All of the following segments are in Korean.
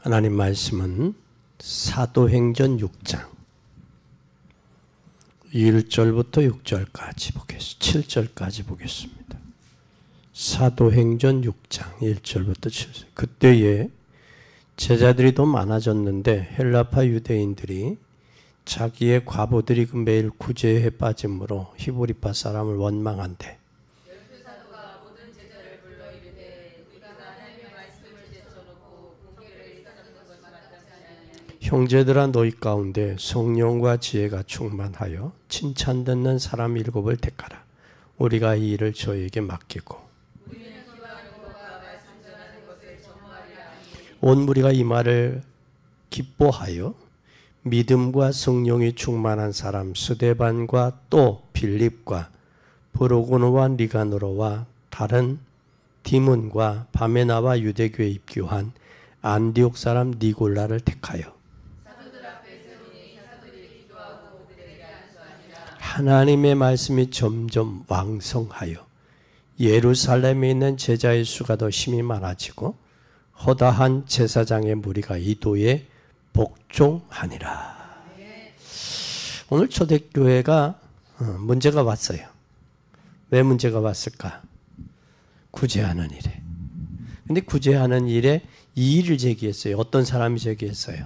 하나님 말씀은 사도행전 6장 1절부터 6절까지 보겠습니다. 7절까지 보겠습니다. 사도행전 6장 1절부터 7절. 그때에 제자들이 더 많아졌는데 헬라파 유대인들이 자기의 과부들이 매일 구제에 빠짐으로 히브리파 사람을 원망한대. 열두 사도가 모든 제자를 불러 이르되 우리가 하나님의 말씀을 제쳐놓고 공회를 일삼는 것이 마땅치 아니하냐. 형제들아 너희 가운데 성령과 지혜가 충만하여 칭찬 듣는 사람 7을 택하라. 우리가 이 일을 저에게 맡기고 우리는 기도하는 것과 말씀 전하는 것을 전무하리라 하니 온 무리가 이 말을 기뻐하여 믿음과 성령이 충만한 사람 스데반과 또 빌립과 브로고노와 니가노로와 다른 디몬과 바메나와 유대교에 입교한 안디옥 사람 니골라를 택하여 사도들 앞에 세우니 사도들이 기도하고 그들에게 안수하니라. 하나님의 말씀이 점점 왕성하여 예루살렘에 있는 제자의 수가 더 힘이 많아지고 허다한 제사장의 무리가 이도에 복종하니라. 오늘 초대교회가 문제가 왔어요. 왜 문제가 왔을까? 구제하는 일에. 근데 구제하는 일에 이의를 제기했어요. 어떤 사람이 제기했어요?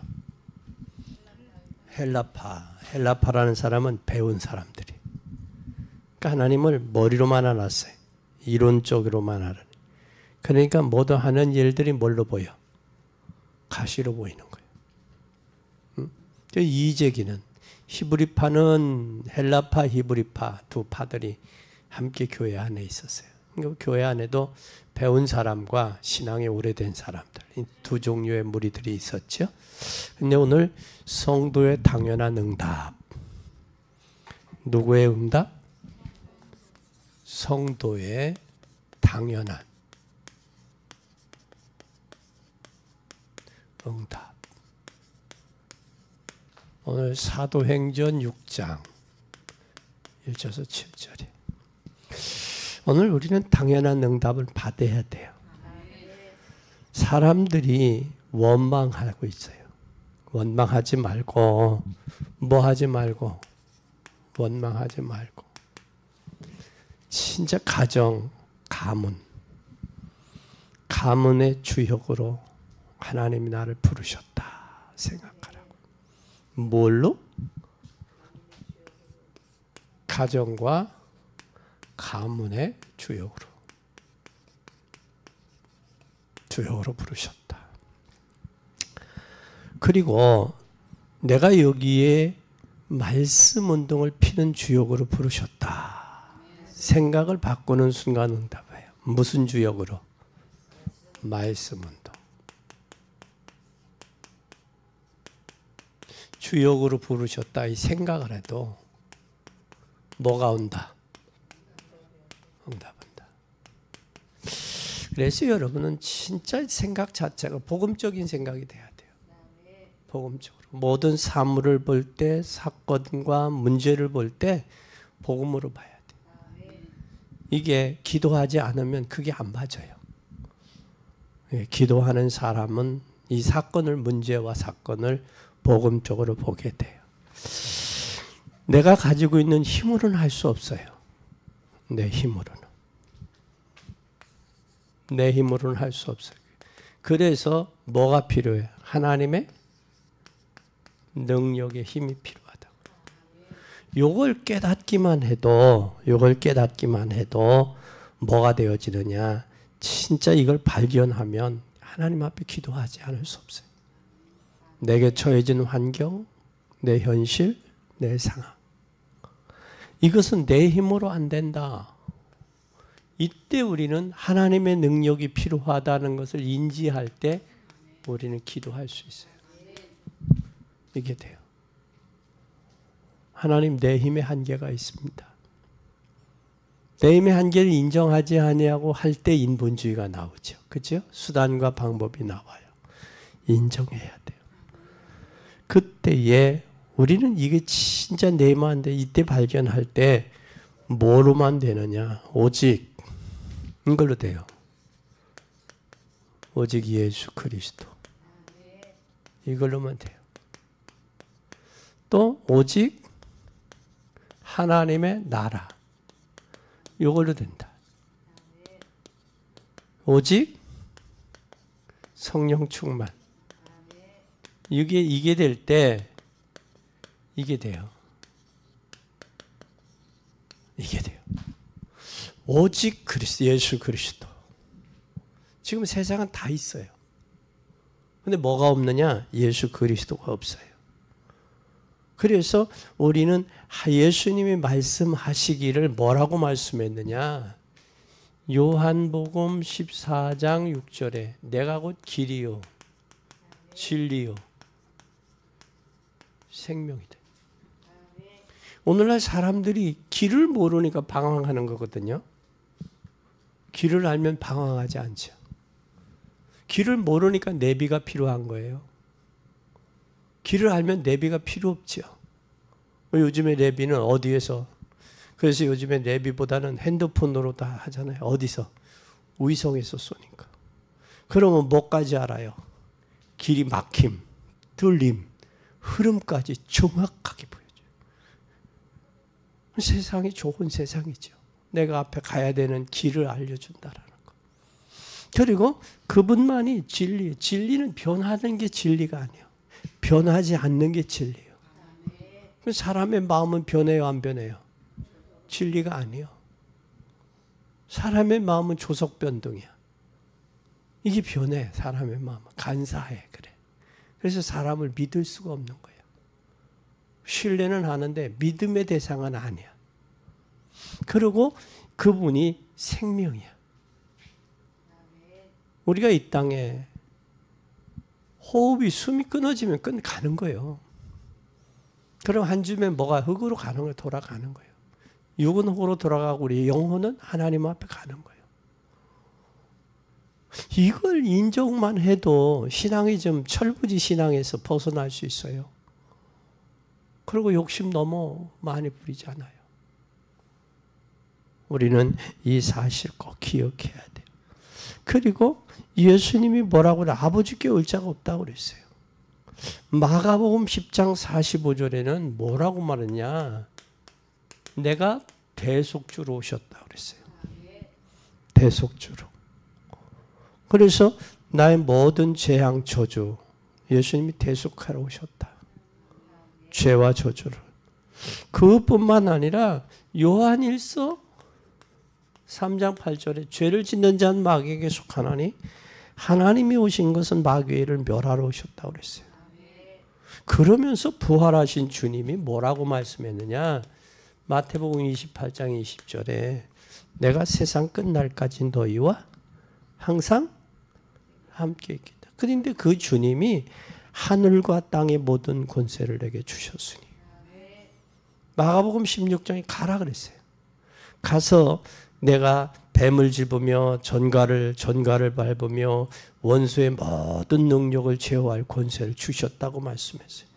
헬라파라는 사람은 배운 사람들이. 그러니까 하나님을 머리로만 알았어요. 이론적으로만 알아요. 그러니까 모두 하는 일들이 뭘로 보여? 가시로 보이는 거예요. 이 제기는 히브리파는 헬라파, 히브리파 두 파들이 함께 교회 안에 있었어요. 교회 안에도 배운 사람과 신앙이 오래된 사람들, 이 두 종류의 무리들이 있었죠. 근데 오늘 성도의 당연한 응답. 누구의 응답? 성도의 당연한 응답. 오늘 사도행전 6장 1절에서 7절에 오늘 우리는 당연한 응답을 받아야 돼요. 사람들이 원망하고 있어요. 원망하지 말고 뭐 하지 말고 원망하지 말고 진짜 가정, 가문의 주역으로 하나님이 나를 부르셨다 생각하라고. 뭘로? 가정과 가문의 주역으로 부르셨다. 그리고 내가 여기에 말씀 운동을 피는 주역으로 부르셨다. 생각을 바꾸는 순간 응답이에요. 무슨 주역으로? 말씀 운동. 주역으로 부르셨다 이 생각을 해도 뭐가 온다? 응답 온다. 그래서 여러분은 진짜 생각 자체가 복음적인 생각이 돼야 돼요. 복음적으로. 모든 사물을 볼 때, 사건과 문제를 볼 때 복음으로 봐야 돼요. 이게 기도하지 않으면 그게 안 맞아요. 기도하는 사람은 이 사건을, 문제와 사건을 복음적으로 보게 돼요. 내가 가지고 있는 힘으로는 할 수 없어요. 내 힘으로는 할 수 없어요. 그래서 뭐가 필요해요? 하나님의 능력의 힘이 필요하다고. 요걸 깨닫기만 해도 뭐가 되어지느냐? 진짜 이걸 발견하면 하나님 앞에 기도하지 않을 수 없어요. 내게 처해진 환경, 내 현실, 내 상황. 이것은 내 힘으로 안 된다. 이때 우리는 하나님의 능력이 필요하다는 것을 인지할 때 우리는 기도할 수 있어요. 이게 돼요. 하나님, 내 힘의 한계가 있습니다. 내 힘의 한계를 인정하지 아니하고 할 때 인본주의가 나오죠. 그렇죠? 수단과 방법이 나와요. 인정해야 돼요. 그때에 우리는 이게 진짜 내 마음인데 이때 발견할 때 뭐로만 되느냐? 오직 이걸로 돼요. 오직 예수 그리스도. 이걸로만 돼요. 또 오직 하나님의 나라. 이걸로 된다. 오직 성령 충만. 이게 될 때 이게 돼요. 이게 돼요. 오직 그리스도, 예수 그리스도. 지금 세상은 다 있어요. 근데 뭐가 없느냐? 예수 그리스도가 없어요. 그래서 우리는 예수님이 말씀하시기를 뭐라고 말씀했느냐? 요한복음 14장 6절에 내가 곧 길이요 진리요 생명이다. 오늘날 사람들이 길을 모르니까 방황하는 거거든요. 길을 알면 방황하지 않죠. 길을 모르니까 내비가 필요한 거예요. 길을 알면 내비가 필요 없죠. 요즘에 내비는 어디에서, 그래서 요즘에 내비보다는 핸드폰으로 다 하잖아요. 어디서? 위성에서 쏘니까. 그러면 뭐까지 알아요? 길이 막힘, 뚫림, 흐름까지 정확하게 보여줘요. 세상이 좋은 세상이죠. 내가 앞에 가야 되는 길을 알려준다라는 거. 그리고 그분만이 진리. 진리는 변하는 게 진리가 아니에요. 변하지 않는 게 진리예요. 사람의 마음은 변해요, 안 변해요? 진리가 아니에요. 사람의 마음은 조석 변동이야. 이게 변해, 사람의 마음은. 간사해, 그래. 그래서 사람을 믿을 수가 없는 거예요. 신뢰는 하는데 믿음의 대상은 아니야. 그리고 그분이 생명이야. 우리가 이 땅에 호흡이, 숨이 끊어지면 가는 거예요. 그럼 한 줌에 뭐가 흙으로 가는 거예요. 돌아가는 거예요. 육은 흙으로 돌아가고 우리 영혼은 하나님 앞에 가는 거예요. 이걸 인정만 해도 신앙이 좀 철부지 신앙에서 벗어날 수 있어요. 그리고 욕심 너무 많이 부리잖아요. 우리는 이 사실 꼭 기억해야 돼요. 그리고 예수님이 뭐라고 그래? 아버지께 올 자가 없다고 그랬어요. 마가복음 10장 45절에는 뭐라고 말했냐? 내가 대속주로 오셨다고 그랬어요. 대속주로. 그래서 나의 모든 재앙 저주, 예수님이 대속하러 오셨다. 죄와 저주를. 그것뿐만 아니라 요한일서 3장 8절에 죄를 짓는 자는 마귀에게 속하나니 하나님이 오신 것은 마귀를 멸하러 오셨다고 그랬어요. 그러면서 부활하신 주님이 뭐라고 말씀했느냐? 마태복음 28장 20절에 내가 세상 끝날까지 너희와 항상 함께 있겠다. 그런데 그 주님이 하늘과 땅의 모든 권세를 내게 주셨으니 마가복음 16장에 가라 그랬어요. 가서 내가 뱀을 집으며 전갈을 밟으며 원수의 모든 능력을 제어할 권세를 주셨다고 말씀했어요.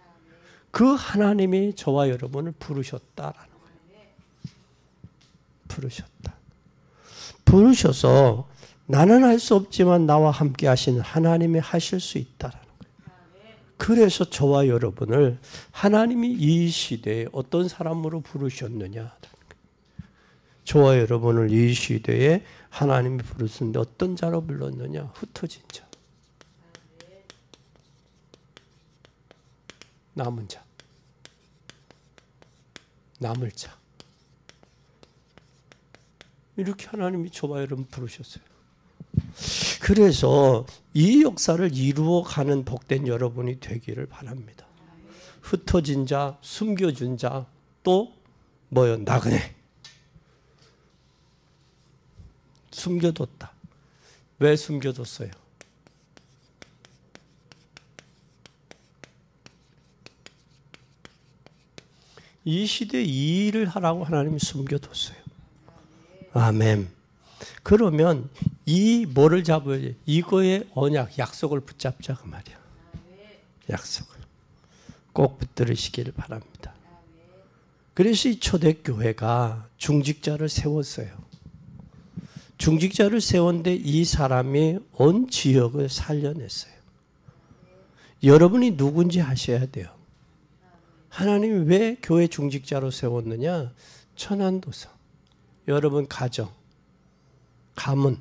그 하나님이 저와 여러분을 부르셨다라는 거예요. 부르셔서 나는 할 수 없지만 나와 함께 하시는 하나님이 하실 수 있다라는 거예요. 그래서 저와 여러분을 하나님이 이 시대에 어떤 사람으로 부르셨느냐. 저와 여러분을 이 시대에 하나님이 부르셨는데 어떤 자로 불렀느냐? 흩어진 자. 남은 자. 남을 자. 이렇게 하나님이 저와 여러분 부르셨어요. 그래서 이 역사를 이루어가는 복된 여러분이 되기를 바랍니다. 흩어진 자, 숨겨준 자, 또 뭐요? 나그네. 숨겨뒀다. 왜 숨겨뒀어요? 이 시대에 이 일을 하라고 하나님이 숨겨뒀어요. 아멘. 그러면 이 뭐를 잡아야 돼? 이거의 언약, 약속을 붙잡자 그 말이야. 약속을. 꼭 붙들으시기를 바랍니다. 그래서 이 초대교회가 중직자를 세웠어요. 중직자를 세웠는데 이 사람이 온 지역을 살려냈어요. 여러분이 누군지 아셔야 돼요. 하나님이 왜 교회 중직자로 세웠느냐? 천안도성, 여러분 가정, 가문,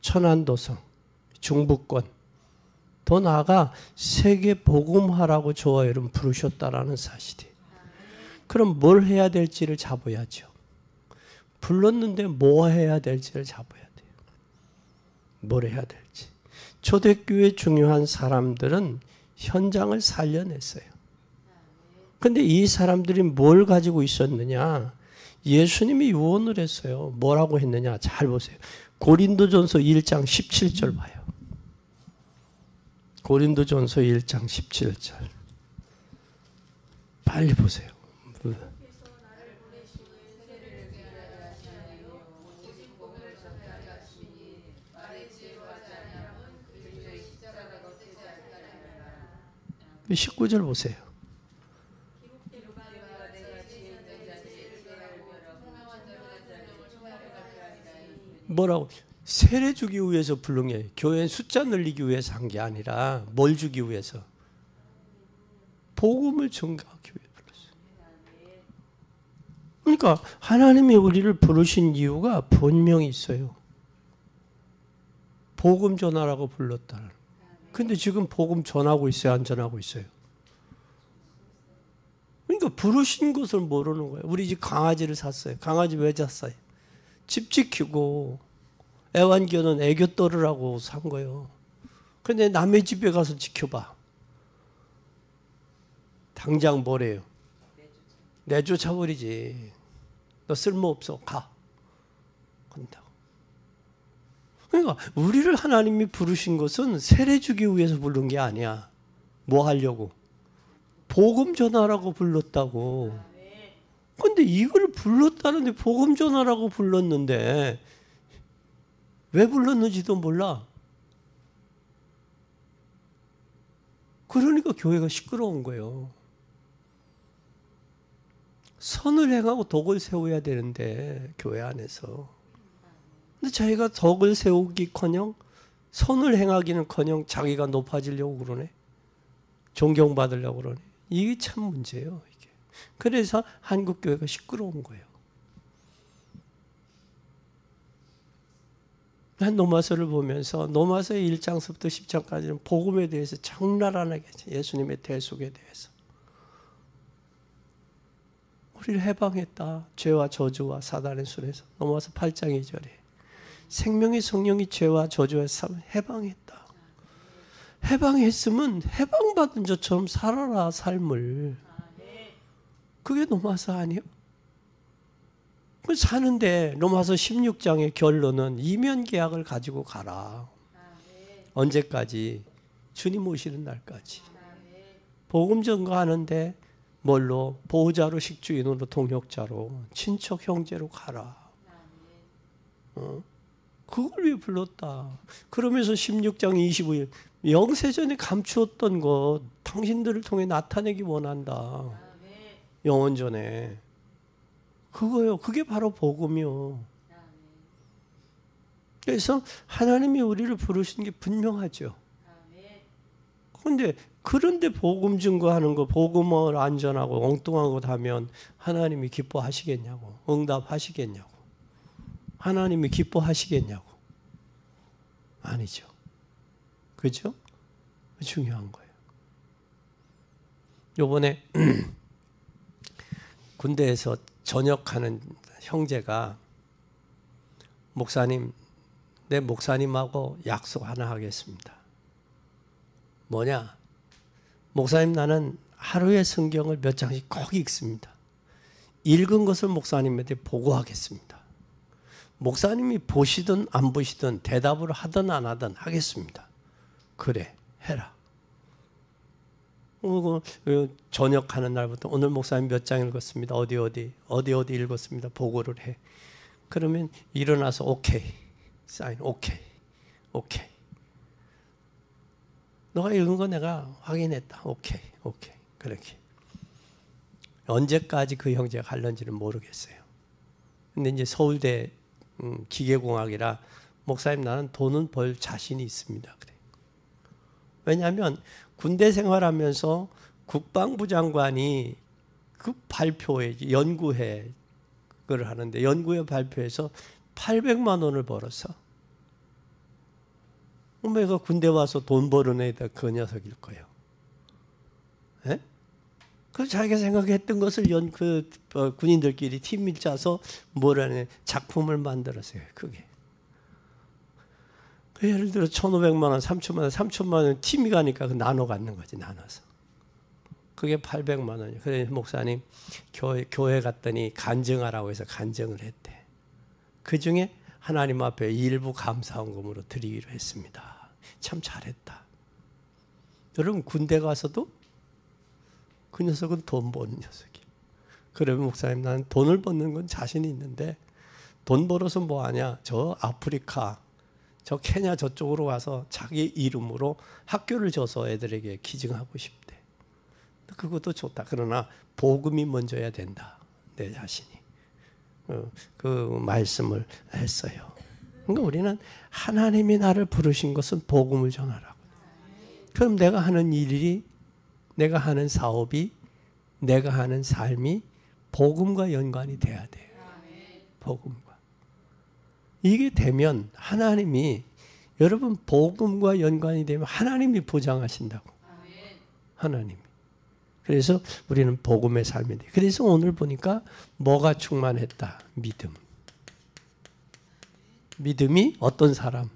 천안도성, 중부권, 더 나아가 세계 복음화라고 저와 여러분 부르셨다라는 사실이에요. 그럼 뭘 해야 될지를 잡아야죠. 불렀는데 뭐 해야 될지를 잡아야 돼요. 뭘 해야 될지. 초대교회 중요한 사람들은 현장을 살려냈어요. 근데 이 사람들이 뭘 가지고 있었느냐? 예수님이 유언을 했어요. 뭐라고 했느냐? 잘 보세요. 고린도전서 1장 17절 봐요. 고린도전서 1장 17절. 빨리 보세요. 그 19절 보세요. 뭐라고? 세례 주기 위해서 부른 게 교회 숫자 늘리기 위해서 한 게 아니라 뭘 주기 위해서? 복음을 전가하기 위해 불렀어요. 그러니까 하나님이 우리를 부르신 이유가 분명히 있어요. 복음 전하라고 불렀다는. 근데 지금 복음 전하고 있어요? 안 전하고 있어요? 그러니까 부르신 것을 모르는 거예요. 우리 집 강아지를 샀어요. 강아지 왜 샀어요? 집 지키고 애완견은 애교 떨으라고 산 거예요. 근데 남의 집에 가서 지켜봐. 당장 뭐래요? 내쫓아버리지. 너 쓸모없어. 가. 그런다고. 그러니까 우리를 하나님이 부르신 것은 세례 주기 위해서 부른 게 아니야. 뭐 하려고? 복음 전하라고 불렀다고. 근데 이걸 불렀다는데 복음 전하라고 불렀는데 왜 불렀는지도 몰라. 그러니까 교회가 시끄러운 거예요. 선을 행하고 덕을 세워야 되는데 교회 안에서. 근데 자기가 덕을 세우기커녕 선을 행하기는커녕 자기가 높아지려고 그러네. 존경받으려고 그러네. 이게 참 문제예요. 이게. 그래서 한국 교회가 시끄러운 거예요. 난 로마서를 보면서 로마서의 1장서부터 10장까지는 복음에 대해서 적나라하게 예수님의 대속에 대해서 우리를 해방했다. 죄와 저주와 사단의 손에서. 로마서 8장 2절에 생명의 성령이 죄와 저주에서 해방했다. 해방했으면 해방받은 자처럼 살아라 삶을. 그게 로마서 아니에요? 사는데 로마서 16장의 결론은 이면 계약을 가지고 가라. 언제까지? 주님 오시는 날까지. 복음 전가하는데 뭘로? 보호자로, 식주인으로, 동역자로, 친척 형제로 가라. 그걸 왜 불렀다. 그러면서 16장 25일 영세전에 감추었던 것 당신들을 통해 나타내기 원한다. 영원전에. 그거요. 그게 바로 복음이요. 그래서 하나님이 우리를 부르신 게 분명하죠. 그런데 복음 증거하는 거, 복음을 안전하고 엉뚱한 것 하면 하나님이 기뻐하시겠냐고. 응답하시겠냐고. 하나님이 기뻐하시겠냐고. 아니죠. 그죠? 중요한 거예요. 요번에 군대에서 전역하는 형제가 목사님, 내 목사님하고 약속 하나 하겠습니다. 뭐냐? 목사님 나는 하루에 성경을 몇 장씩 꼭 읽습니다. 읽은 것을 목사님한테 보고하겠습니다. 목사님이 보시든 안 보시든 대답을 하든 안 하든 하겠습니다. 그래, 해라. 전역하는 날부터 오늘 목사님 몇 장 읽었습니다. 어디 읽었습니다. 보고를 해. 그러면 일어나서 오케이. 사인 오케이. 너가 읽은 거 내가 확인했다. 오케이. 그렇게. 언제까지 그 형제가 갈는지는 모르겠어요. 근데 이제 서울대 기계공학이라 목사님 나는 돈은 벌 자신이 있습니다. 그래. 왜냐하면 군대 생활하면서 국방부 장관이 그 발표회, 연구회 그걸 하는데 연구회 발표에서 800만 원을 벌었어. 내가 군대 와서 돈 버는 애다 그 녀석일 거예요. 예? 그 자기가 생각했던 것을 군인들끼리 팀을 짜서 뭐라네 작품을 만들었어요. 그게. 예를 들어 1,500만 원, 3천만 원 팀이 가니까 나눠 갖는 거지, 나눠서. 그게 800만 원이에요. 그래서 목사님 교회 갔더니 간증하라고 해서 간증을 했대. 그 중에 하나님 앞에 일부 감사헌금으로 드리기로 했습니다. 참 잘했다. 여러분 군대 가서도 그 녀석은 돈 버는 녀석이에요. 그러면 목사님 나는 돈을 버는 건 자신이 있는데 돈 벌어서 뭐 하냐. 저 아프리카 저 케냐 저쪽으로 가서 자기 이름으로 학교를 줘서 애들에게 기증하고 싶대. 그것도 좋다. 그러나 복음이 먼저야 된다. 내 자신이. 그 말씀을 했어요. 그러니까 우리는 하나님이 나를 부르신 것은 복음을 전하라고. 그럼 내가 하는 일이, 내가 하는 사업이, 내가 하는 삶이 복음과 연관이 돼야 돼요. 복음과. 이게 되면 하나님이, 여러분 복음과 연관이 되면 하나님이 보장하신다고. 하나님이. 그래서 우리는 복음의 삶인데. 그래서 오늘 보니까 뭐가 충만했다? 믿음. 믿음이 어떤 사람?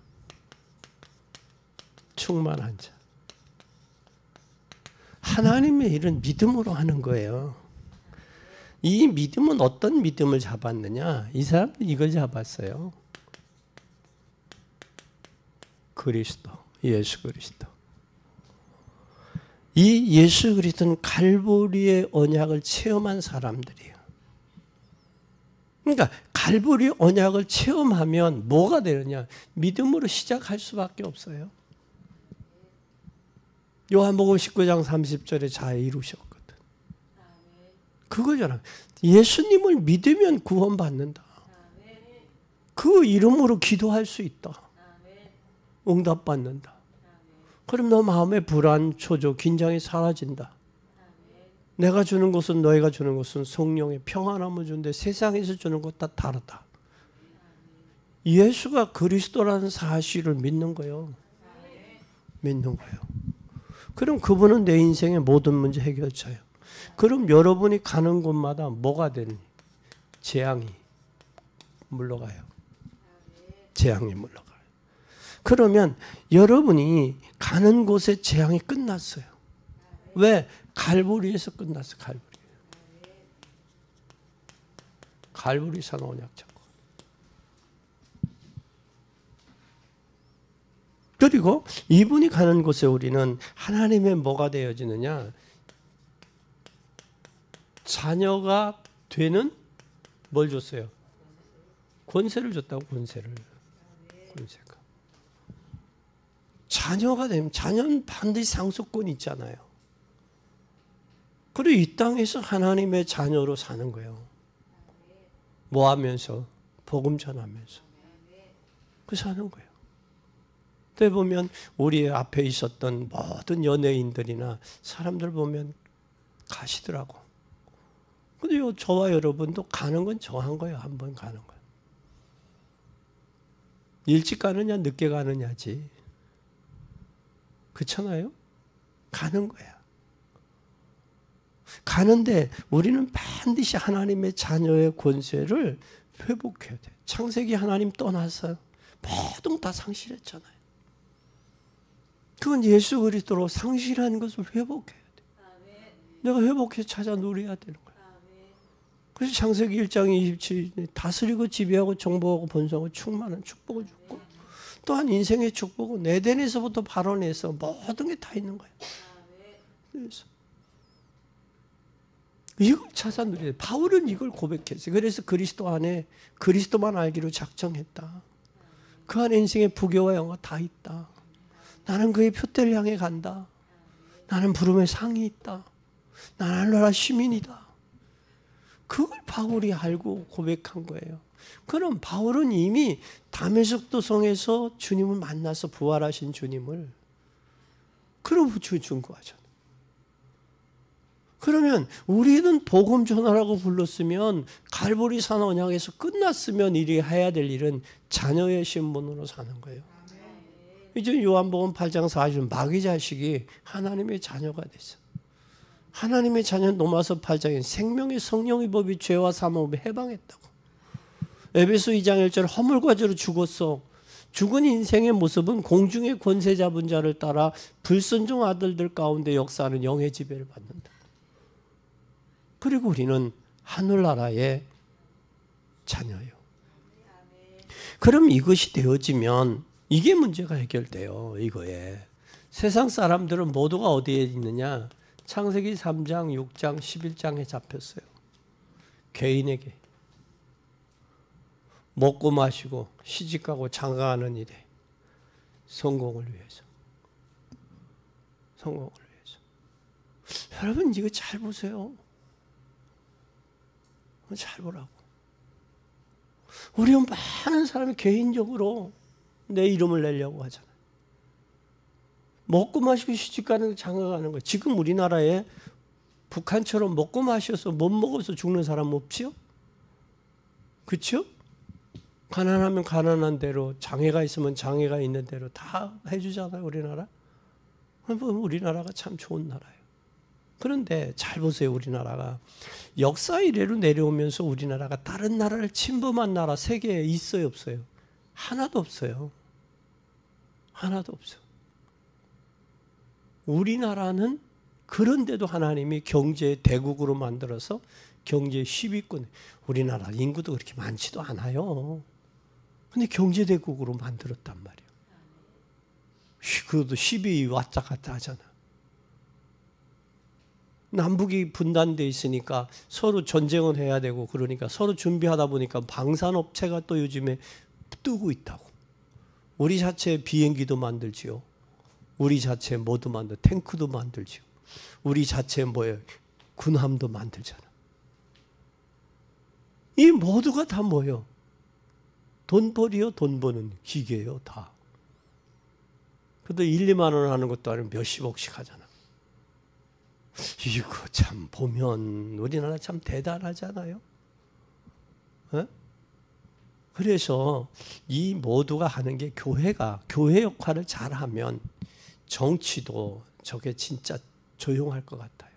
충만한 자. 하나님의 일은 믿음으로 하는 거예요. 이 믿음은 어떤 믿음을 잡았느냐? 이 사람들이 이걸 잡았어요. 그리스도, 예수 그리스도. 이 예수 그리스도는 갈보리의 언약을 체험한 사람들이에요. 그러니까 갈보리 언약을 체험하면 뭐가 되느냐? 믿음으로 시작할 수밖에 없어요. 요한복음 19장 30절에 잘 이루셨거든. 그거잖아. 예수님을 믿으면 구원받는다. 그 이름으로 기도할 수 있다. 응답받는다. 그럼 너 마음의 불안, 초조, 긴장이 사라진다. 내가 주는 것은, 너희가 주는 것은 성령의 평안함을 주는데 세상에서 주는 것 다 다르다. 예수가 그리스도라는 사실을 믿는 거예요. 믿는 거예요. 그럼 그분은 내 인생의 모든 문제 해결자예요. 그럼 여러분이 가는 곳마다 뭐가 되니? 재앙이 물러가요. 재앙이 물러가요. 그러면 여러분이 가는 곳에 재앙이 끝났어요. 왜? 갈보리에서 끝났어. 갈보리산 언약장. 그리고 이분이 가는 곳에 우리는 하나님의 뭐가 되어지느냐? 자녀가 되는 뭘 줬어요? 권세를 줬다고. 권세가. 자녀가 되면, 자녀는 반드시 상속권이 있잖아요. 그리고 이 땅에서 하나님의 자녀로 사는 거예요. 뭐 하면서? 복음 전하면서. 그 사는 거예요. 그때 보면 우리 앞에 있었던 모든 연예인들이나 사람들 보면 가시더라고. 근데 저와 여러분도 가는 건 정한 거예요. 한 번 가는 거예요. 일찍 가느냐 늦게 가느냐지. 그렇잖아요? 가는 거야. 가는데 우리는 반드시 하나님의 자녀의 권세를 회복해야 돼. 창세기 하나님 떠나서 모든 다 상실했잖아요. 그건 예수 그리스도로 상실한 것을 회복해야 돼. 내가 회복해서 찾아 누려야 되는 거야. 그래서 창세기 1장 27절 다스리고 지배하고 정복하고 번성하고 충만한 축복을 줬고 또한 인생의 축복은 에덴에서부터 발원해서 모든 게 다 있는 거야. 그래서 이걸 찾아 누려야 돼. 바울은 이걸 고백했어요. 그래서 그리스도 안에 그리스도만 알기로 작정했다. 그 안에 인생의 부교와 영화 다 있다. 나는 그의 표대를 향해 간다. 나는 부름의 상이 있다. 나는 하늘나라 시민이다. 그걸 바울이 알고 고백한 거예요. 그럼 바울은 이미 다메섹도 성에서 주님을 만나서 부활하신 주님을 그럼 준 거죠. 그러면 우리는 복음 전하라고 불렀으면 갈보리 산 언약에서 끝났으면 일이 해야 될 일은 자녀의 신분으로 사는 거예요. 이제 요한복음 8장 40절 마귀 자식이 하나님의 자녀가 됐어. 하나님의 자녀 로마서 8장에 생명의 성령의 법이 죄와 사망을 해방했다고. 에베소 2장 1절 허물과 죄로 죽었어. 죽은 인생의 모습은 공중의 권세 잡은 자를 따라 불순종 아들들 가운데 역사하는 영의 지배를 받는다. 그리고 우리는 하늘나라의 자녀예요. 그럼 이것이 되어지면 이게 문제가 해결돼요. 이거에. 세상 사람들은 모두가 어디에 있느냐? 창세기 3장, 6장, 11장에 잡혔어요. 개인에게. 먹고 마시고 시집가고 장가하는 일에 성공을 위해서. 성공을 위해서. 여러분 이거 잘 보세요. 잘 보라고. 우리 많은 사람이 개인적으로 내 이름을 내려고 하잖아요. 먹고 마시고 시집가는 장가가는 거예요. 지금 우리나라에 북한처럼 먹고 마셔서 못 먹어서 죽는 사람 없지요? 그렇죠? 가난하면 가난한 대로, 장애가 있으면 장애가 있는 대로 다 해주잖아요. 우리나라. 우리나라가 참 좋은 나라예요. 그런데 잘 보세요. 우리나라가 역사 이래로 내려오면서 우리나라가 다른 나라를 침범한 나라 세계에 있어요? 없어요? 하나도 없어요. 하나도 없어요. 우리나라는 그런데도 하나님이 경제 대국으로 만들어서 경제 10위권, 우리나라 인구도 그렇게 많지도 않아요. 근데 경제 대국으로 만들었단 말이에요. 그것도 10위 왔다 갔다 하잖아. 남북이 분단돼 있으니까 서로 전쟁은 해야 되고 그러니까 서로 준비하다 보니까 방산업체가 또 요즘에 뜨고 있다고. 우리 자체 비행기도 만들지요. 우리 자체 뭐도 만들, 탱크도 만들지요. 우리 자체 뭐예요? 군함도 만들잖아. 이 모두가 다 뭐예요? 돈벌이요, 돈 버는 기계예요, 다. 그래도 1, 2만 원 하는 것도 아니고 몇십억씩 하잖아. 이거 참 보면 우리나라 참 대단하잖아요. 에? 그래서 이 모두가 하는 게 교회가 교회 역할을 잘하면 정치도 저게 진짜 조용할 것 같아요.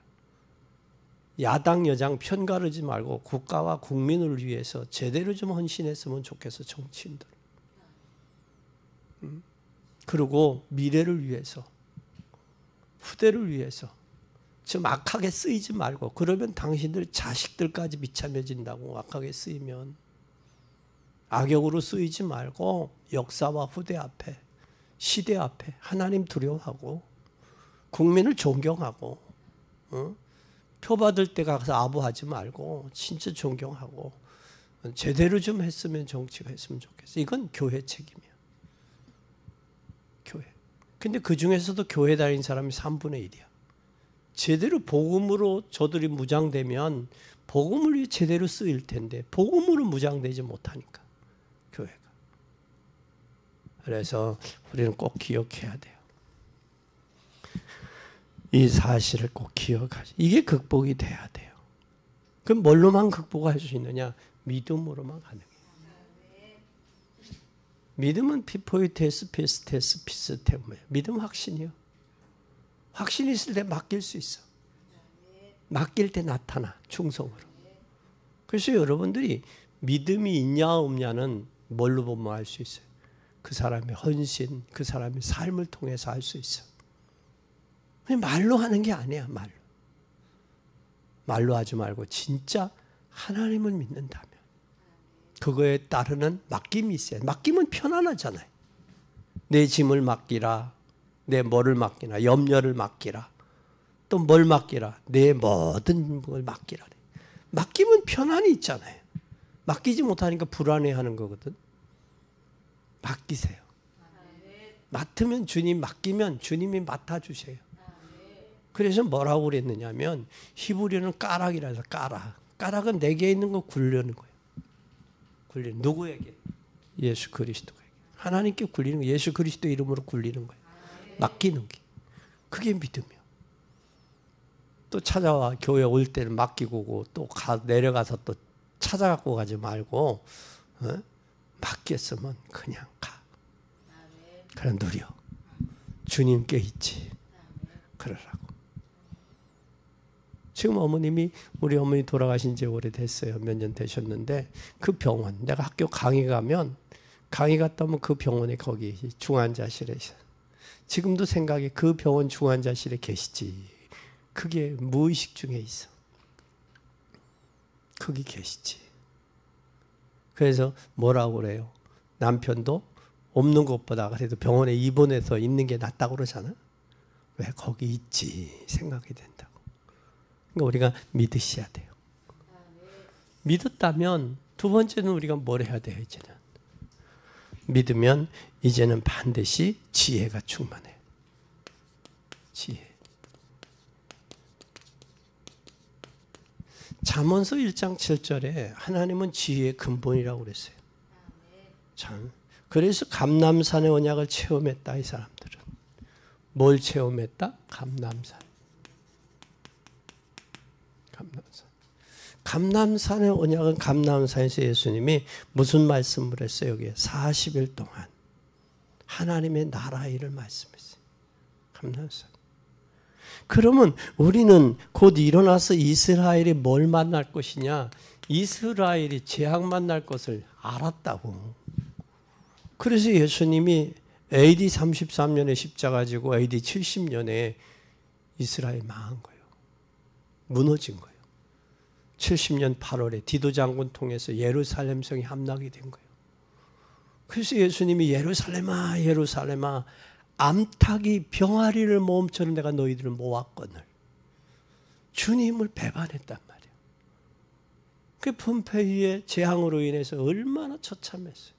야당 여당 편가르지 말고 국가와 국민을 위해서 제대로 좀 헌신했으면 좋겠어. 정치인들. 그리고 미래를 위해서 후대를 위해서 좀 악하게 쓰이지 말고, 그러면 당신들 자식들까지 비참해진다고. 악하게 쓰이면 악역으로 쓰이지 말고 역사와 후대 앞에, 시대 앞에 하나님 두려워하고 국민을 존경하고, 표 받을 때 가서 아부하지 말고 진짜 존경하고 제대로 좀 했으면, 정치가 했으면 좋겠어. 이건 교회 책임이야. 교회. 근데 그 중에서도 교회 다닌 사람이 3분의 1이야. 제대로 복음으로 저들이 무장되면 복음을 위해 제대로 쓰일 텐데 복음으로 무장되지 못하니까 교회가. 그래서 우리는 꼭 기억해야 돼요. 이 사실을 꼭 기억하시. 이게 극복이 돼야 돼요. 그럼 뭘로만 극복할 수 있느냐? 믿음으로만 가능해요. 믿음은 피포이테스 피스테스 피스테모예요. 믿음 확신이요. 확신이 있을 때 맡길 수 있어. 맡길 때 나타나, 충성으로. 그래서 여러분들이 믿음이 있냐 없냐는 뭘로 보면 알 수 있어요. 그 사람의 헌신, 그 사람의 삶을 통해서 알 수 있어. 말로 하는 게 아니야, 말로. 말로 하지 말고 진짜 하나님을 믿는다면 그거에 따르는 맡김이 있어요. 맡김은 편안하잖아요. 내 짐을 맡기라. 내 뭐를 맡기나, 염려를 맡기라. 또 뭘 맡기라? 내 모든 걸 맡기라. 맡기면 편안이 있잖아요. 맡기지 못하니까 불안해하는 거거든. 맡기세요. 맡으면 주님, 맡기면 주님이 맡아주세요. 그래서 뭐라고 그랬느냐면 히브리어는 까락이라서 까락. 까락은 내게 있는 거 굴려는 거예요. 굴리는 누구에게? 예수 그리스도에게. 하나님께 굴리는 거, 예수 그리스도 이름으로 굴리는 거예요. 맡기는 게. 그게 믿음이요. 또 찾아와 교회 올 때는 맡기고 오고 또 내려가서 또 찾아갖고 가지 말고 맡겼으면 그냥 가. 그래 누려. 주님께 있지. 그러라고. 지금 우리 어머니 돌아가신 지 오래됐어요. 몇 년 되셨는데 그 병원, 내가 학교 강의 갔다 오면 그 병원에 거기 중환자실에 있어요. 지금도 생각이 그 병원 중환자실에 계시지. 그게 무의식 중에 있어. 거기 계시지. 그래서 뭐라고 그래요? 남편도 없는 것보다 그래도 병원에 입원해서 있는 게 낫다고 그러잖아. 왜 거기 있지 생각이 된다고. 그러니까 우리가 믿으셔야 돼요. 믿었다면 두 번째는 우리가 뭘 해야 돼요? 이제는 믿으면 이제는 반드시 지혜가 충만해. 지혜. 잠언서 1장 7절에 하나님은 지혜의 근본이라고 그랬어요. 참. 그래서 감람산의 언약을 체험했다. 이 사람들은. 뭘 체험했다? 감람산. 감람산의 언약은 감람산에서 예수님이 무슨 말씀을 했어요? 여기에 40일 동안 하나님의 나라 일을 말씀했어요. 감람산. 그러면 우리는 곧 일어나서 이스라엘이 뭘 만날 것이냐? 이스라엘이 재앙 만날 것을 알았다고. 그래서 예수님이 AD 33년에 십자가 지고 AD 70년에 이스라엘 망한 거예요. 무너진 거예요. 70년 8월에 디도 장군 통해서 예루살렘 성이 함락이 된 거예요. 그래서 예수님이 예루살렘아 예루살렘아 암탉이 병아리를 모음처럼 내가 너희들을 모았거늘. 주님을 배반했단 말이에요. 그 폼페이의 재앙으로 인해서 얼마나 처참했어요.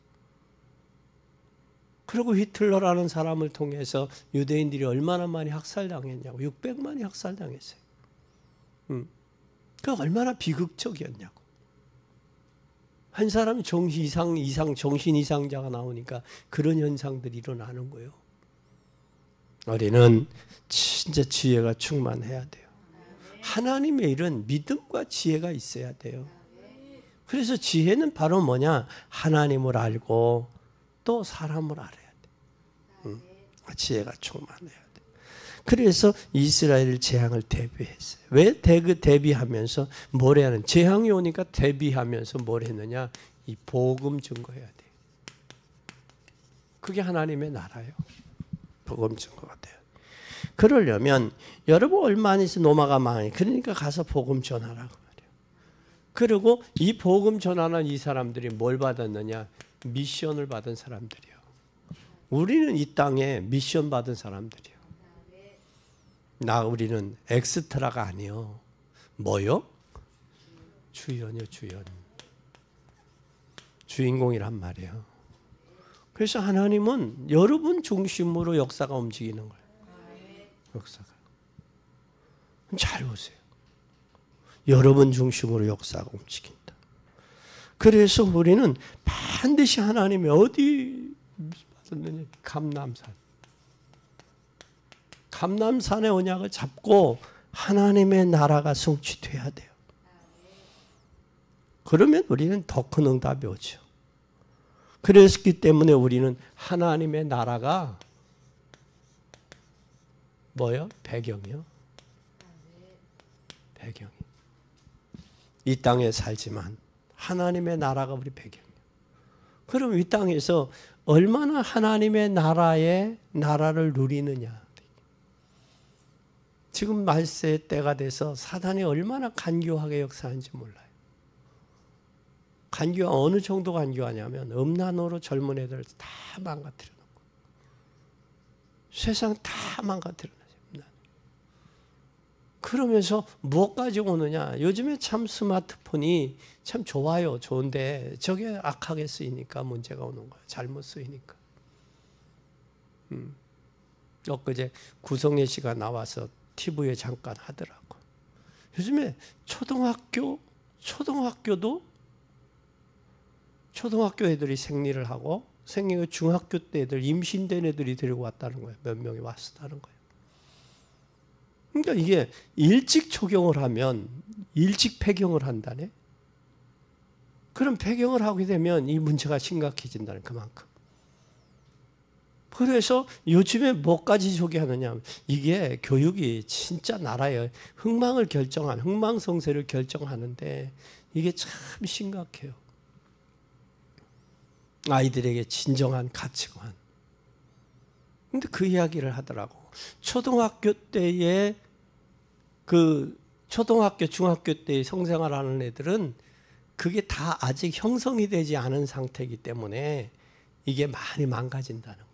그리고 히틀러라는 사람을 통해서 유대인들이 얼마나 많이 학살당했냐고. 600만이 학살당했어요. 그 얼마나 비극적이었냐고. 한 사람이 정신 이상자가 나오니까 그런 현상들이 일어나는 거예요. 우리는 진짜 지혜가 충만해야 돼요. 하나님의 일은 믿음과 지혜가 있어야 돼요. 그래서 지혜는 바로 뭐냐? 하나님을 알고 또 사람을 알아야 돼. 지혜가 충만해야 돼. 그래서 이스라엘 재앙을 대비했어요. 왜 대비하면서 뭘 해야 하는? 재앙이 오니까 대비하면서 뭘 했느냐? 이 복음 증거해야 돼. 그게 하나님의 나라예요. 복음 증거가 돼요. 그러려면 여러분 얼마 안 있어 노마가 망해. 그러니까 가서 복음 전하라고 말이에요. 그리고 이 복음 전하는 이 사람들이 뭘 받았느냐? 미션을 받은 사람들이요. 우리는 이 땅에 미션 받은 사람들이요. 우리는 엑스트라가 아니요. 뭐요? 주연이요, 주연. 주인공이란 말이에요. 그래서 하나님은 여러분 중심으로 역사가 움직이는 거예요. 역사가. 잘 보세요. 여러분 중심으로 역사가 움직인다. 그래서 우리는 반드시 하나님이 어디 받았느냐? 감람산의 언약을 잡고 하나님의 나라가 성취돼야 돼요. 그러면 우리는 더 큰 응답이 오죠. 그랬기 때문에 우리는 하나님의 나라가 뭐요? 배경이요. 배경이. 이 땅에 살지만 하나님의 나라가 우리 배경이에요. 그럼 이 땅에서 얼마나 하나님의 나라를 누리느냐. 지금 말세의 때가 돼서 사단이 얼마나 간교하게 역사하는지 몰라요. 어느 정도 간교하냐면 음란으로 젊은 애들 다 망가뜨려 놓고 세상 다 망가뜨려 놔요. 그러면서 무엇까지 오느냐. 요즘에 참 스마트폰이 참 좋아요. 좋은데 저게 악하게 쓰이니까 문제가 오는 거예요. 잘못 쓰이니까. 엊그제 구성애 씨가 나와서 TV에 잠깐 하더라고. 요즘에 초등학교도 초등학교 애들이 생리를 하고 중학교 때 애들 임신된 애들이 데리고 왔다는 거예요. 몇 명이 왔다는 거예요. 그러니까 이게 일찍 초경을 하면 일찍 폐경을 한다네. 그럼 폐경을 하게 되면 이 문제가 심각해진다는 그만큼. 그래서 요즘에 뭐까지 소개하느냐. 이게 교육이 진짜 나라의 흥망성쇠를 결정하는데 이게 참 심각해요. 아이들에게 진정한 가치관. 근데 그 이야기를 하더라고. 초등학교 때에 중학교 때 성생활하는 애들은 그게 다 아직 형성이 되지 않은 상태이기 때문에 이게 많이 망가진다는 거예요.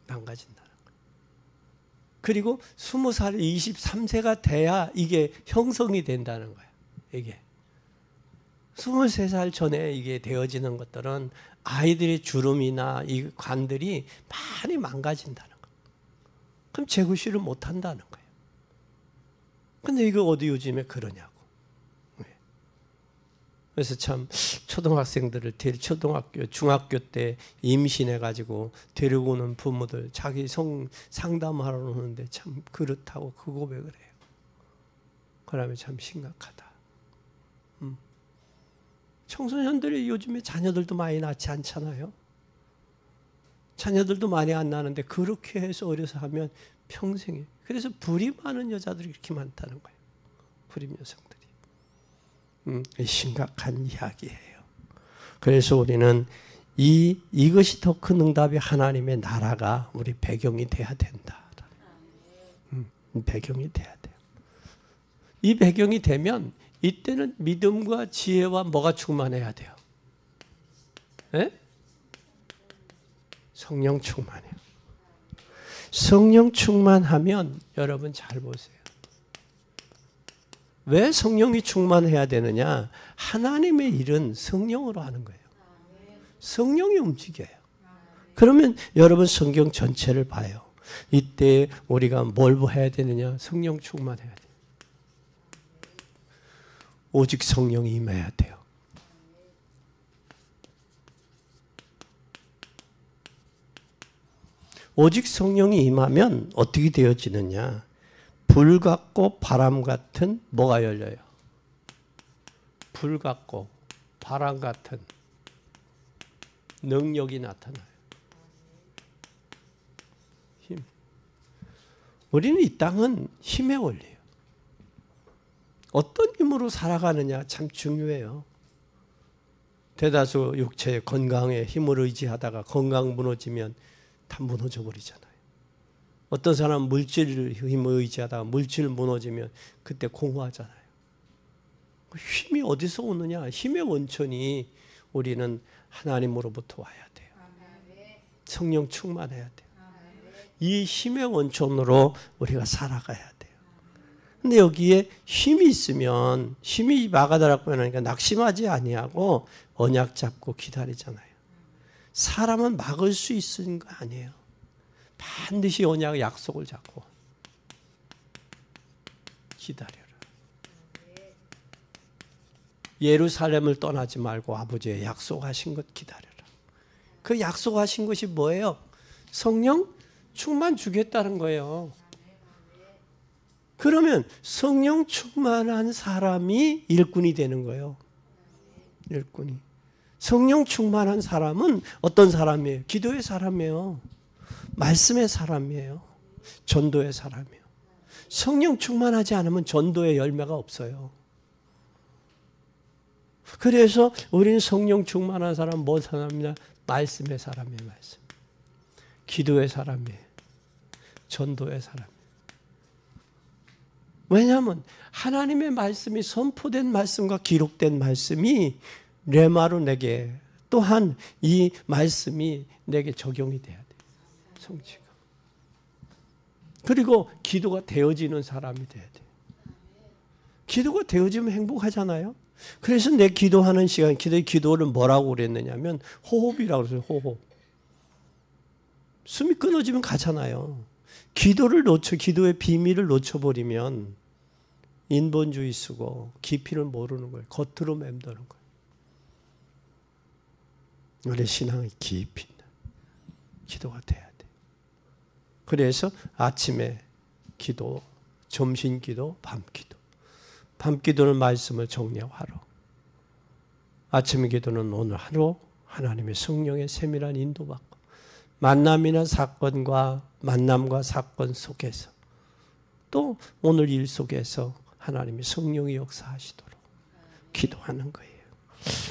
망가진다는 거예요. 그리고 20살, 23세가 돼야 이게 형성이 된다는 거예요. 이게. 23살 전에 이게 되어지는 것들은 아이들의 주름이나 이 관들이 많이 망가진다는 거예요. 그럼 재구시를 못 한다는 거예요. 근데 이거 어디 요즘에 그러냐고. 그래서 참 초등학생들을 중학교 때 임신해가지고 데리고 오는 부모들 자기 상담하러 오는데 참 그렇다고 그 고백을 해요. 그러면 참 심각하다. 청소년들이 요즘에 자녀들도 많이 낳지 않잖아요. 자녀들도 많이 안 낳는데 그렇게 해서 어려서 하면 평생에. 그래서 불임하는 여자들이 이렇게 많다는 거예요. 불임 여성들이. 심각한 이야기예요. 그래서 우리는 이것이 더 큰 응답이 하나님의 나라가 우리 배경이 돼야 된다. 배경이 돼야 돼요. 이 배경이 되면 이때는 믿음과 지혜와 뭐가 충만해야 돼요? 네? 성령 충만해요. 성령 충만하면 여러분 잘 보세요. 왜 성령이 충만해야 되느냐? 하나님의 일은 성령으로 하는 거예요. 성령이 움직여요. 그러면 여러분 성경 전체를 봐요. 이때 우리가 뭘 해야 되느냐? 성령 충만해야 돼요. 오직 성령이 임해야 돼요. 오직 성령이 임하면 어떻게 되어지느냐? 불 같고 바람 같은 뭐가 열려요? 불 같고 바람 같은 능력이 나타나요. 힘. 우리는 이 땅은 힘의 원리예요. 어떤 힘으로 살아가느냐 참 중요해요. 대다수 육체의 건강에 힘을 의지하다가 건강 무너지면 다 무너져 버리잖아요. 어떤 사람은 물질 힘을 의지하다가 물질 무너지면 그때 공허하잖아요. 힘이 어디서 오느냐? 힘의 원천이 우리는 하나님으로부터 와야 돼요. 성령 충만해야 돼요. 이 힘의 원천으로 우리가 살아가야 돼요. 근데 여기에 힘이 있으면 힘이 막아달라고 하니까 낙심하지 아니하고 언약 잡고 기다리잖아요. 사람은 막을 수 있는 거 아니에요. 반드시 언약 약속을 잡고 기다려라. 예루살렘을 떠나지 말고 아버지의 약속하신 것 기다려라. 그 약속하신 것이 뭐예요? 성령 충만 주겠다는 거예요. 그러면 성령 충만한 사람이 일꾼이 되는 거예요. 일꾼이. 성령 충만한 사람은 어떤 사람이에요? 기도의 사람이에요. 말씀의 사람이에요. 전도의 사람이에요. 성령 충만하지 않으면 전도의 열매가 없어요. 그래서 우리는 성령 충만한 사람 뭔 사람이냐? 말씀의 사람이에요. 말씀. 기도의 사람이에요. 전도의 사람이에요. 왜냐하면 하나님의 말씀이 선포된 말씀과 기록된 말씀이 레마로 내게 또한 이 말씀이 내게 적용이 돼야 돼요. 성취가. 그리고 기도가 되어지는 사람이 돼야 돼요. 기도가 되어지면 행복하잖아요. 그래서 내 기도하는 시간, 기도를 뭐라고 그랬느냐면 호흡이라고 그랬어요. 호흡. 숨이 끊어지면 가잖아요. 기도의 비밀을 놓쳐버리면 인본주의 쓰고 깊이를 모르는 거예요. 겉으로 맴도는 거예요. 우리 신앙이 깊이 있는 기도가 돼야 돼요. 그래서 아침에 기도, 점심 기도, 밤 기도. 밤 기도는 말씀을 정리하러, 아침 기도는 오늘 하루 하나님의 성령의 세밀한 인도받고 만남과 사건 속에서 또 오늘 일 속에서 하나님의 성령의 역사하시도록 기도하는 거예요.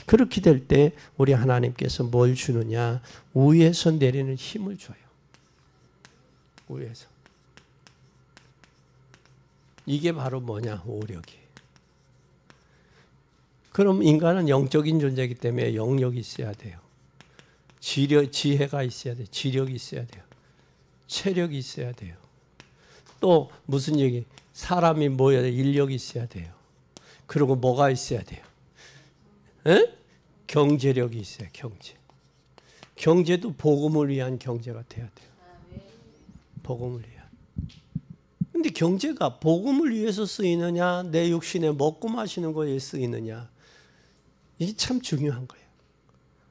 그렇게 될 때 우리 하나님께서 뭘 주느냐? 위에서 내리는 힘을 줘요. 위에서. 이게 바로 뭐냐? 오력이에요. 그럼 인간은 영적인 존재이기 때문에 영역이 있어야 돼요. 지혜가 있어야 돼요. 지력이 있어야 돼요. 체력이 있어야 돼요. 또 무슨 얘기? 사람이 뭐야? 인력이 있어야 돼요. 그리고 뭐가 있어야 돼요? 에? 경제력이 있어요. 경제도 복음을 위한 경제가 돼야 돼요. 복음을 위한. 근데 경제가 복음을 위해서 쓰이느냐, 내 육신에 먹고 마시는 거에 쓰이느냐, 이게 참 중요한 거예요.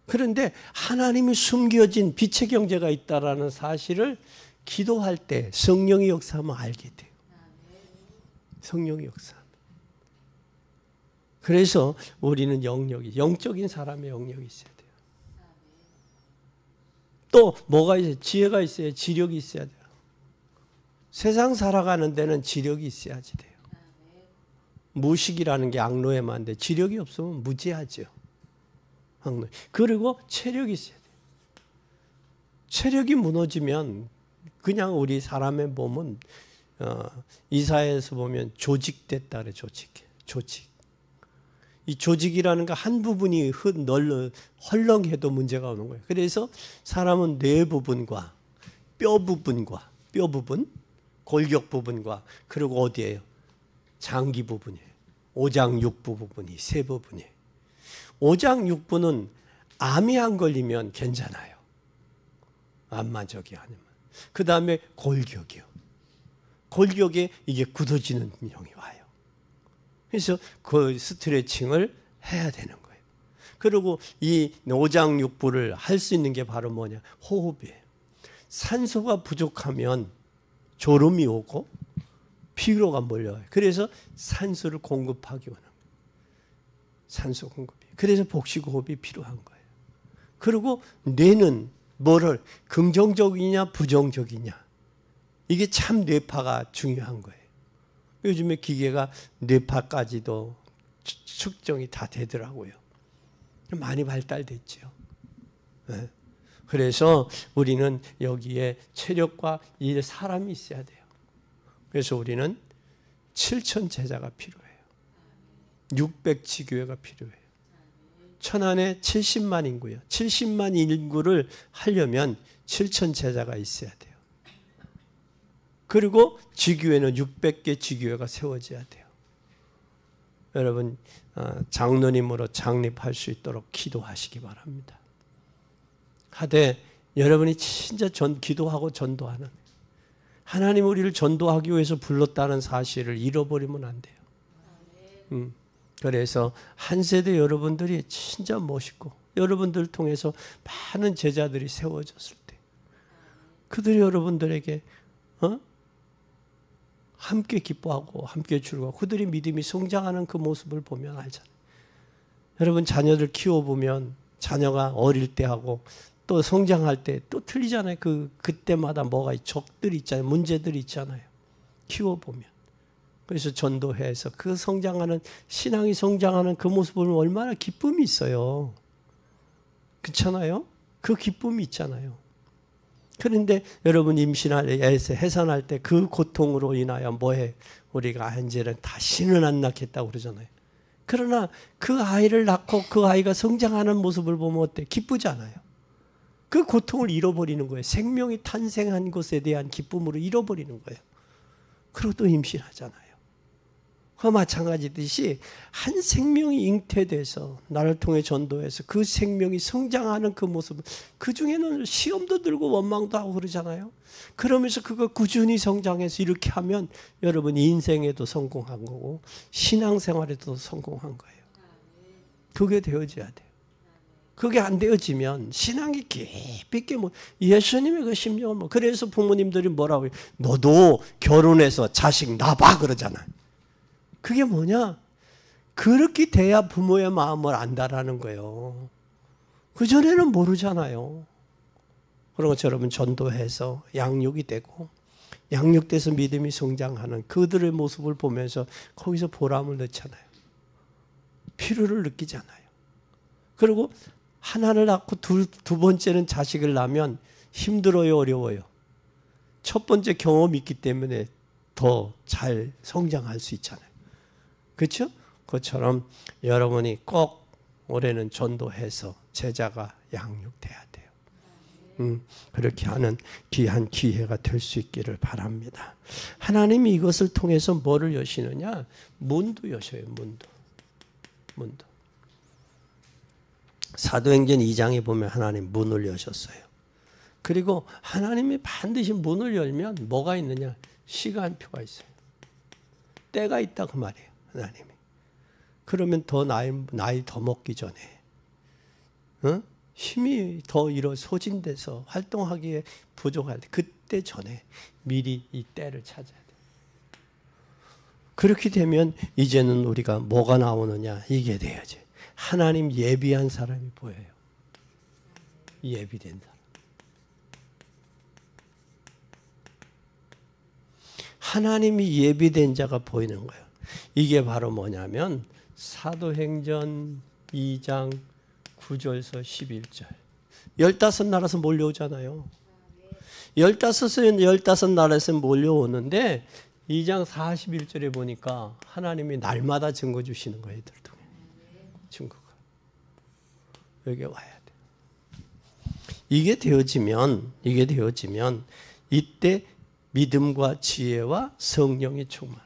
그런데 하나님이 숨겨진 빛의 경제가 있다라는 사실을 기도할 때 성령의 역사하면 알게 돼요. 성령의 역사하면. 그래서 우리는 영적인 사람의 영역이 있어야 돼요. 또 뭐가 있어요? 지혜가 있어야 돼요. 지력이 있어야 돼요. 세상 살아가는 데는 지력이 있어야지 돼요. 무식이라는 게 악노에만데 지력이 없으면 무지하죠. 악노. 그리고 체력이 있어야 돼요. 체력이 무너지면 그냥 우리 사람의 몸은 이사야에서 보면 조직됐다 그래. 조직. 이 조직이라는 거 한 부분이 헐렁해도 문제가 오는 거예요. 그래서 사람은 뇌 부분과 뼈 부분, 골격 부분과 그리고 어디예요? 장기 부분이에요. 오장육부 부분이 세 부분이에요. 오장육부는 암이 안 걸리면 괜찮아요. 암마저기 아니면. 그 다음에 골격이요. 골격에 이게 굳어지는 형이 와요. 그래서 그 스트레칭을 해야 되는 거예요. 그리고 이 오장육부를 할 수 있는 게 바로 뭐냐? 호흡이에요. 산소가 부족하면 졸음이 오고 피로가 몰려와요. 그래서 산소를 공급하기 원하는 거예요. 산소 공급이. 그래서 복식호흡이 필요한 거예요. 그리고 뇌는 뭐를 긍정적이냐 부정적이냐. 이게 참 뇌파가 중요한 거예요. 요즘에 기계가 뇌파까지도 측정이 다 되더라고요. 많이 발달됐죠. 네. 그래서 우리는 여기에 체력과 이 사람이 있어야 돼요. 그래서 우리는 7천 제자가 필요해요. 600지교회가 필요해요. 천안에 70만 인구요. 70만 인구를 하려면 7천 제자가 있어야 돼요. 그리고 지교회는 600개 지교회가 세워져야 돼요. 여러분 장로님으로 창립할 수 있도록 기도하시기 바랍니다. 하되 여러분이 진짜 기도하고 전도하는 하나님 우리를 전도하기 위해서 불렀다는 사실을 잃어버리면 안 돼요. 그래서 한 세대 여러분들이 진짜 멋있고 여러분들 통해서 많은 제자들이 세워졌을 때 그들이 여러분들에게 함께 기뻐하고 함께 즐거워하고 그들이 믿음이 성장하는 그 모습을 보면 알잖아요. 여러분 자녀들 키워보면 자녀가 어릴 때 하고 또 성장할 때 또 틀리잖아요. 그때마다 뭐가 적들이 있잖아요. 문제들이 있잖아요. 키워보면. 그래서 전도해서 그 성장하는 신앙이 성장하는 그 모습을 보면 얼마나 기쁨이 있어요. 그렇잖아요. 그 기쁨이 있잖아요. 그런데 여러분 임신할 때 해산할 때 그 고통으로 인하여 뭐해? 우리가 이제는 다시는 안 낳겠다고 그러잖아요. 그러나 그 아이를 낳고 그 아이가 성장하는 모습을 보면 어때? 기쁘잖아요. 그 고통을 잃어버리는 거예요. 생명이 탄생한 것에 대한 기쁨으로 잃어버리는 거예요. 그리고 또 임신하잖아요. 그와 마찬가지듯이 한 생명이 잉태돼서 나를 통해 전도해서 그 생명이 성장하는 그 모습, 그 중에는 시험도 들고 원망도 하고 그러잖아요. 그러면서 그거 꾸준히 성장해서 이렇게 하면 여러분 인생에도 성공한 거고 신앙생활에도 성공한 거예요. 그게 되어져야 돼요. 그게 안 되어지면 신앙이 깊이 있게 예수님의 그 심정은 그래서 부모님들이 뭐라고 해요? 너도 결혼해서 자식 낳아봐 그러잖아요. 그게 뭐냐? 그렇게 돼야 부모의 마음을 안다라는 거예요. 그전에는 모르잖아요. 그런 것처럼 전도해서 양육이 되고 양육돼서 믿음이 성장하는 그들의 모습을 보면서 거기서 보람을 넣잖아요. 필요를 느끼잖아요. 그리고 하나를 낳고 두 번째는 자식을 낳으면 힘들어요, 어려워요? 첫 번째 경험이 있기 때문에 더 잘 성장할 수 있잖아요. 그렇죠? 그것처럼 여러분이 꼭 올해는 전도해서 제자가 양육돼야 돼요. 그렇게 하는 귀한 기회가 될 수 있기를 바랍니다. 하나님이 이것을 통해서 뭐를 여시느냐? 문도 여셔요. 문도. 사도행전 2장에 보면 하나님 문을 여셨어요. 그리고 하나님이 반드시 문을 열면 뭐가 있느냐? 시간표가 있어요. 때가 있다 그 말이에요. 하나님이. 그러면 더 나이 더 먹기 전에 힘이 더 소진돼서 활동하기에 부족할 때 그때 전에 미리 이 때를 찾아야 돼요. 그렇게 되면 이제는 우리가 뭐가 나오느냐 이게 돼야지. 하나님 예비한 사람이 보여요. 예비된 사람. 하나님이 예비된 자가 보이는 거예요. 이게 바로 뭐냐면 사도행전 2장 9절에서 11절. 15나라에서 몰려오잖아요. 15나라에서 몰려오는데 2장 41절에 보니까 하나님이 날마다 증거 주시는 거예요. 얘들 통해. 증거가. 여기에 와야 돼. 이게 되어지면 이때 믿음과 지혜와 성령이 충만하다.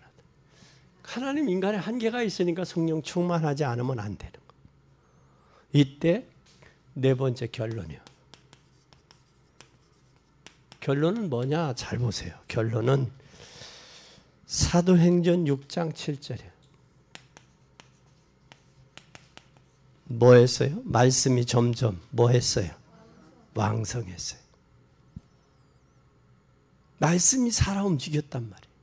하나님 인간의 한계가 있으니까 성령 충만하지 않으면 안 되는 거예요. 이때 네 번째 결론이요. 결론은 뭐냐? 잘 보세요. 결론은 사도행전 6장 7절이에요. 뭐 했어요? 말씀이 점점 뭐 했어요? 왕성했어요. 말씀이 살아 움직였단 말이에요.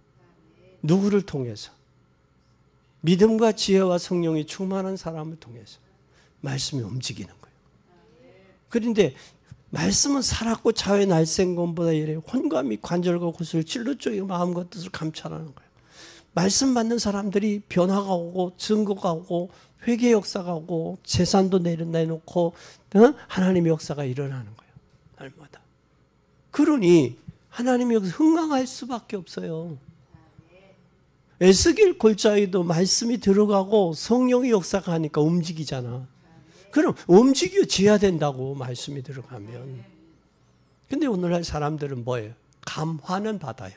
누구를 통해서? 믿음과 지혜와 성령이 충만한 사람을 통해서 말씀이 움직이는 거예요. 그런데 말씀은 살았고 자외 날쌘 것보다 이래 혼감이 관절과 구슬 진로 쪽의 마음과 뜻을 감찰하는 거예요. 말씀 받는 사람들이 변화가 오고 증거가 오고 회개 역사가 오고 재산도 내놓고 하나님의 역사가 일어나는 거예요. 날마다. 그러니 하나님이 여기서 흥황할 수밖에 없어요. 에스겔 골짜기도 말씀이 들어가고 성령의 역사가 하니까 움직이잖아. 그럼 움직여져야 된다고 말씀이 들어가면. 근데 오늘날 사람들은 뭐예요? 감화는 받아요.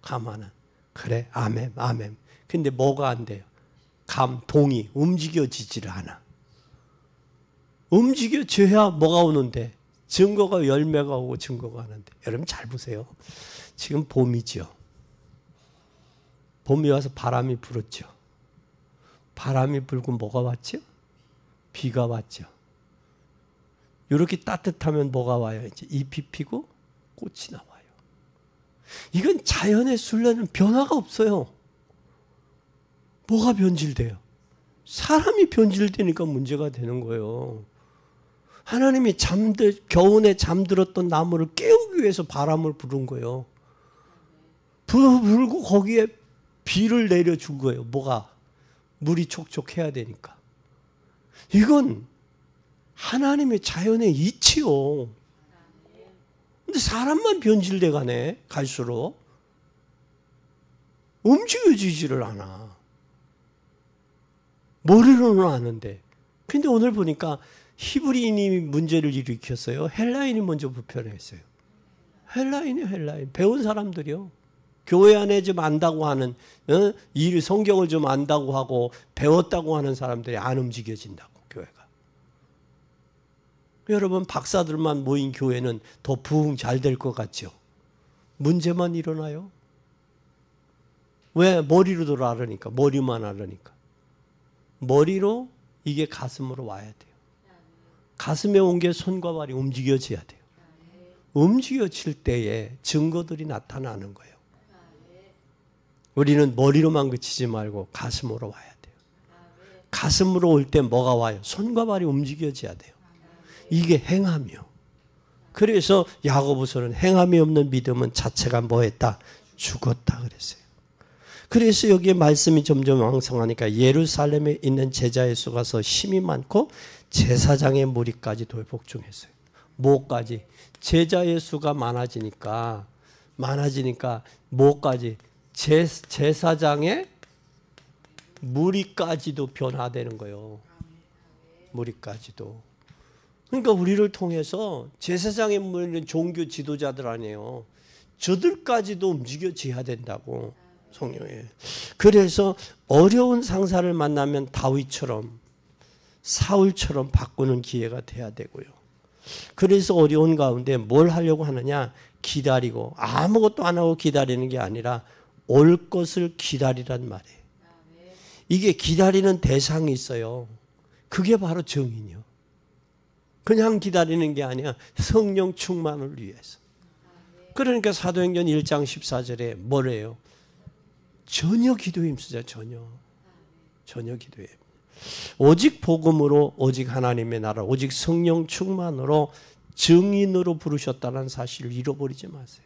감화는. 그래 아멘 아멘. 근데 뭐가 안 돼요? 동의 움직여지지를 않아. 움직여져야 뭐가 오는데? 증거가 열매가 오고 증거가 하는데. 여러분 잘 보세요. 지금 봄이죠. 봄이 와서 바람이 불었죠. 바람이 불고 뭐가 왔죠? 비가 왔죠. 이렇게 따뜻하면 뭐가 와요? 이제 잎이 피고 꽃이 나와요. 이건 자연의 순례는 변화가 없어요. 뭐가 변질돼요? 사람이 변질되니까 문제가 되는 거예요. 하나님이 겨우내 잠들었던 나무를 깨우기 위해서 바람을 부른 거예요. 불고 거기에 비를 내려준 거예요. 뭐가? 물이 촉촉해야 되니까. 이건 하나님의 자연의 이치요. 근데 사람만 변질돼 가네. 갈수록. 움직여지지를 않아. 머리로는 아는데. 근데 오늘 보니까 히브리인이 문제를 일으켰어요. 헬라인이 먼저 불편했어요. 헬라인. 배운 사람들이요. 교회 안에 좀 안다고 하는, 성경을 좀 안다고 하고 배웠다고 하는 사람들이 안 움직여진다고, 교회가. 여러분, 박사들만 모인 교회는 더 부흥 잘 될 것 같죠? 문제만 일어나요? 왜? 머리로 알으니까, 머리만 알으니까. 머리로 이게 가슴으로 와야 돼요. 가슴에 온 게 손과 발이 움직여져야 돼요. 움직여질 때에 증거들이 나타나는 거예요. 우리는 머리로만 그치지 말고 가슴으로 와야 돼요. 가슴으로 올 때 뭐가 와요? 손과 발이 움직여져야 돼요. 이게 행함이요. 그래서 야고보서는 행함이 없는 믿음은 자체가 뭐했다? 죽었다 그랬어요. 그래서 여기에 말씀이 점점 왕성하니까 예루살렘에 있는 제자의 수가 더 힘이 많고 제사장의 무리까지도 복종했어요. 뭐까지? 제자의 수가 많아지니까 뭐까지? 제사장의 무리까지도 변화되는 거예요. 무리까지도. 그러니까 우리를 통해서 제사장의 무리는 종교 지도자들 아니에요. 저들까지도 움직여져야 된다고. 성령에. 그래서 어려운 상사를 만나면 다윗처럼 사울처럼 바꾸는 기회가 돼야 되고요. 그래서 어려운 가운데 뭘 하려고 하느냐? 기다리고 아무것도 안 하고 기다리는 게 아니라 올 것을 기다리란 말이에요. 이게 기다리는 대상이 있어요. 그게 바로 증인이요. 그냥 기다리는 게 아니야. 성령 충만을 위해서. 그러니까 사도행전 1장 14절에 뭐래요? 전혀 기도에 힘쓰자. 전혀 기도에. 오직 복음으로 오직 하나님의 나라 오직 성령 충만으로 증인으로 부르셨다는 사실을 잃어버리지 마세요.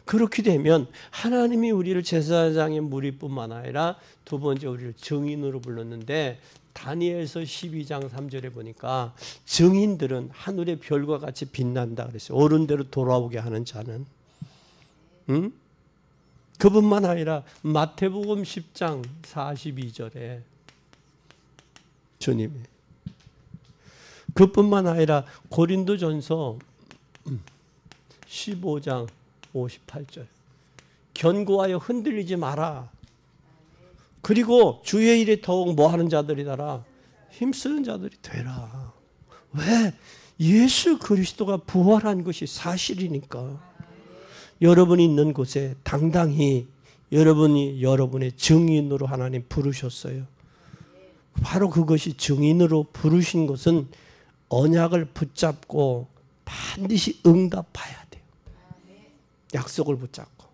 그렇게 되면 하나님이 우리를 제사장의 무리뿐만 아니라 두 번째 우리를 증인으로 불렀는데 다니엘서 12장 3절에 보니까 증인들은 하늘의 별과 같이 빛난다 그랬어요. 옳은 대로 돌아오게 하는 자는. 그뿐만 아니라 마태복음 10장 42절에 주님이 그뿐만 아니라 고린도전서 15장 58절 견고하여 흔들리지 마라. 그리고 주의 일에 더욱 뭐하는 자들이더라? 힘쓰는 자들이 되라. 왜? 예수 그리스도가 부활한 것이 사실이니까. 여러분이 있는 곳에 당당히 여러분이 여러분의 증인으로 하나님 부르셨어요. 바로 그것이 증인으로 부르신 것은 언약을 붙잡고 반드시 응답해야 돼요. 약속을 붙잡고.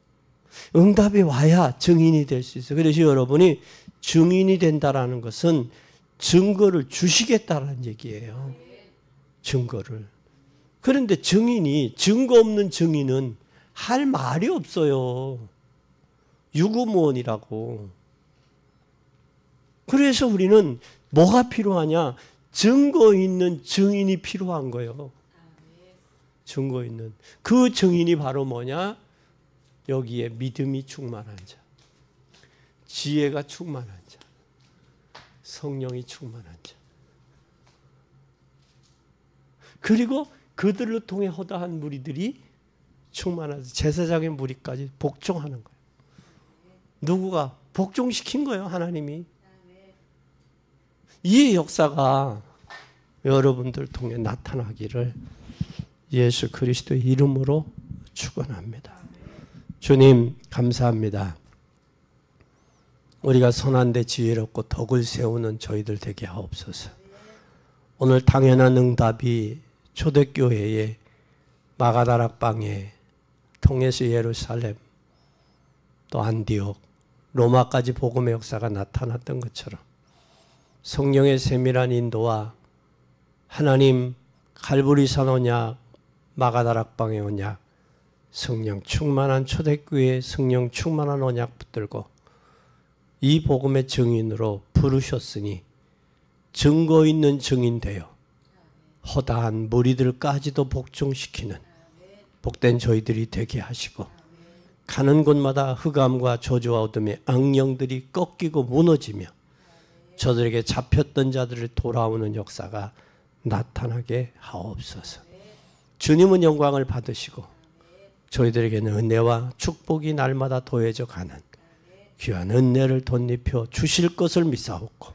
응답이 와야 증인이 될 수 있어요. 그래서 여러분이 증인이 된다는 것은 증거를 주시겠다는 얘기예요. 증거를. 그런데 증거 없는 증인은 할 말이 없어요. 유구무원이라고. 그래서 우리는 뭐가 필요하냐? 증거 있는 증인이 필요한 거예요. 증거 있는. 그 증인이 바로 뭐냐? 여기에 믿음이 충만한 자, 지혜가 충만한 자, 성령이 충만한 자. 그리고 그들을 통해 허다한 무리들이 충만한 제사장의 무리까지 복종하는 거예요. 누구가? 복종시킨 거예요. 하나님이. 이 역사가 여러분들 통해 나타나기를 예수 그리스도의 이름으로 축원합니다. 주님 감사합니다. 우리가 선한데 지혜롭고 덕을 세우는 저희들 되게 하옵소서. 오늘 당연한 응답이 초대교회에 마가다락방에 통해서 예루살렘 또 안디옥 로마까지 복음의 역사가 나타났던 것처럼 성령의 세밀한 인도와 하나님 갈보리산 언약 마가다락방의 언약 성령 충만한 초대교회의 성령 충만한 언약 붙들고 이 복음의 증인으로 부르셨으니 증거 있는 증인 되어 허다한 무리들까지도 복종시키는 복된 저희들이 되게 하시고 가는 곳마다 흑암과 저주와 어둠의 악령들이 꺾이고 무너지며 저들에게 잡혔던 자들을 돌아오는 역사가 나타나게 하옵소서. 주님은 영광을 받으시고 저희들에게는 은혜와 축복이 날마다 더해져 가는 귀한 은혜를 덧입혀 주실 것을 믿사옵고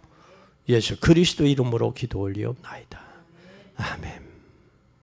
예수 그리스도 이름으로 기도 올리옵나이다. 아멘.